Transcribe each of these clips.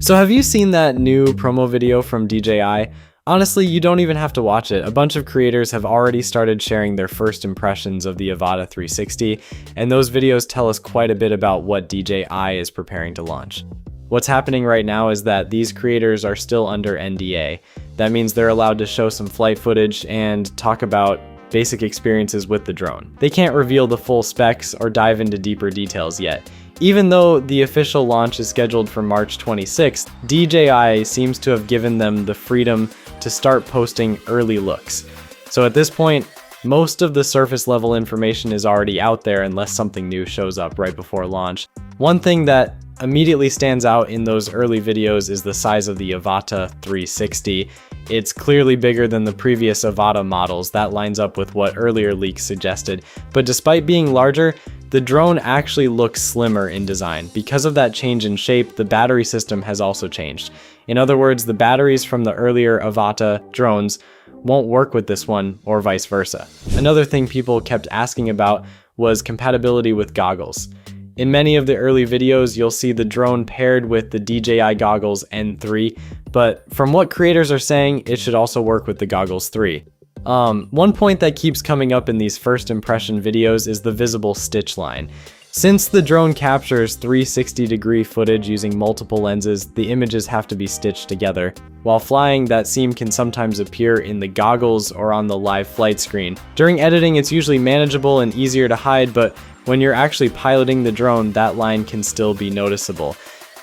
So have you seen that new promo video from DJI? Honestly, you don't even have to watch it. A bunch of creators have already started sharing their first impressions of the Avata 360, and those videos tell us quite a bit about what DJI is preparing to launch. What's happening right now is that these creators are still under NDA. That means they're allowed to show some flight footage and talk about basic experiences with the drone. They can't reveal the full specs or dive into deeper details yet. Even though the official launch is scheduled for March 26th, DJI seems to have given them the freedom to start posting early looks. So at this point, most of the surface level information is already out there unless something new shows up right before launch. One thing that immediately stands out in those early videos is the size of the Avata 360. It's clearly bigger than the previous Avata models. That lines up with what earlier leaks suggested. But despite being larger, the drone actually looks slimmer in design. Because of that change in shape, the battery system has also changed. In other words, the batteries from the earlier Avata drones won't work with this one, or vice versa. Another thing people kept asking about was compatibility with goggles. In many of the early videos, you'll see the drone paired with the DJI Goggles N3, but from what creators are saying, it should also work with the Goggles 3. One point that keeps coming up in these first impression videos is the visible stitch line. Since the drone captures 360-degree footage using multiple lenses, the images have to be stitched together. While flying, that seam can sometimes appear in the goggles or on the live flight screen. During editing, it's usually manageable and easier to hide, but when you're actually piloting the drone, that line can still be noticeable.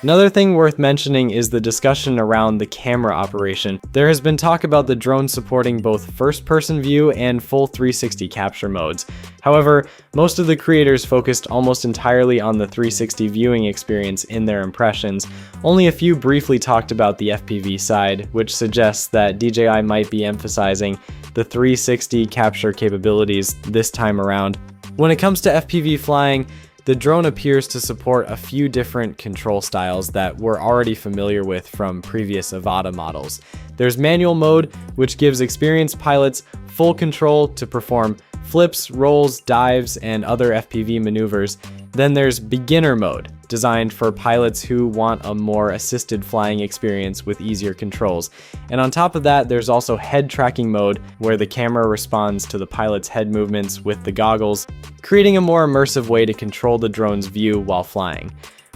Another thing worth mentioning is the discussion around the camera operation. There has been talk about the drone supporting both first-person view and full 360 capture modes. However, most of the creators focused almost entirely on the 360 viewing experience in their impressions. Only a few briefly talked about the FPV side, which suggests that DJI might be emphasizing the 360 capture capabilities this time around. When it comes to FPV flying, the drone appears to support a few different control styles that we're already familiar with from previous Avata models. There's manual mode, which gives experienced pilots full control to perform flips, rolls, dives, and other FPV maneuvers. Then there's beginner mode, designed for pilots who want a more assisted flying experience with easier controls. And on top of that, there's also head tracking mode, where the camera responds to the pilot's head movements with the goggles, creating a more immersive way to control the drone's view while flying.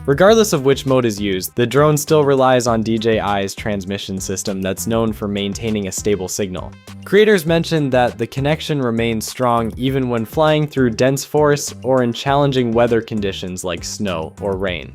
Regardless of which mode is used, the drone still relies on DJI's transmission system that's known for maintaining a stable signal. Creators mentioned that the connection remains strong even when flying through dense forests or in challenging weather conditions like snow or rain.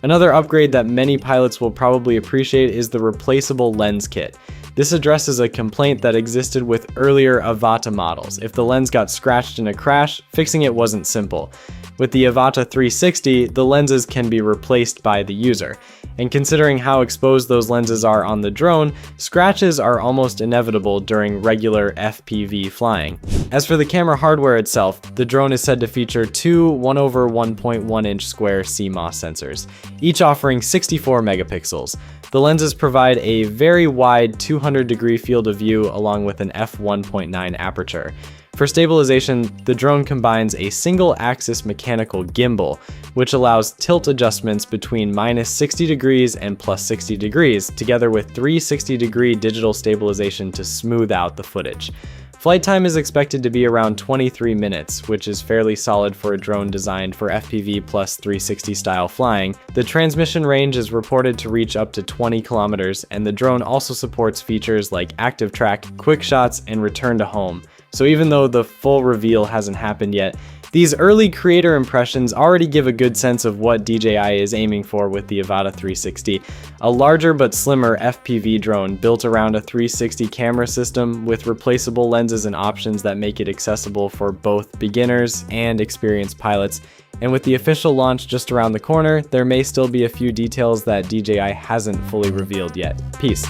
Another upgrade that many pilots will probably appreciate is the replaceable lens kit. This addresses a complaint that existed with earlier Avata models. If the lens got scratched in a crash, fixing it wasn't simple. With the Avata 360, the lenses can be replaced by the user. And considering how exposed those lenses are on the drone, scratches are almost inevitable during regular FPV flying. As for the camera hardware itself, the drone is said to feature two 1/1.1 inch square CMOS sensors, each offering 64 megapixels. The lenses provide a very wide 200-degree field of view along with an f1.9 aperture. For stabilization, the drone combines a single-axis mechanical gimbal, which allows tilt adjustments between -60 degrees and +60 degrees, together with 360-degree digital stabilization to smooth out the footage. Flight time is expected to be around 23 minutes, which is fairly solid for a drone designed for FPV plus 360 style flying. The transmission range is reported to reach up to 20 kilometers, and the drone also supports features like active track, quick shots, and return to home. So even though the full reveal hasn't happened yet, these early creator impressions already give a good sense of what DJI is aiming for with the Avata 360, a larger but slimmer FPV drone built around a 360 camera system with replaceable lenses and options that make it accessible for both beginners and experienced pilots. And with the official launch just around the corner, there may still be a few details that DJI hasn't fully revealed yet. Peace.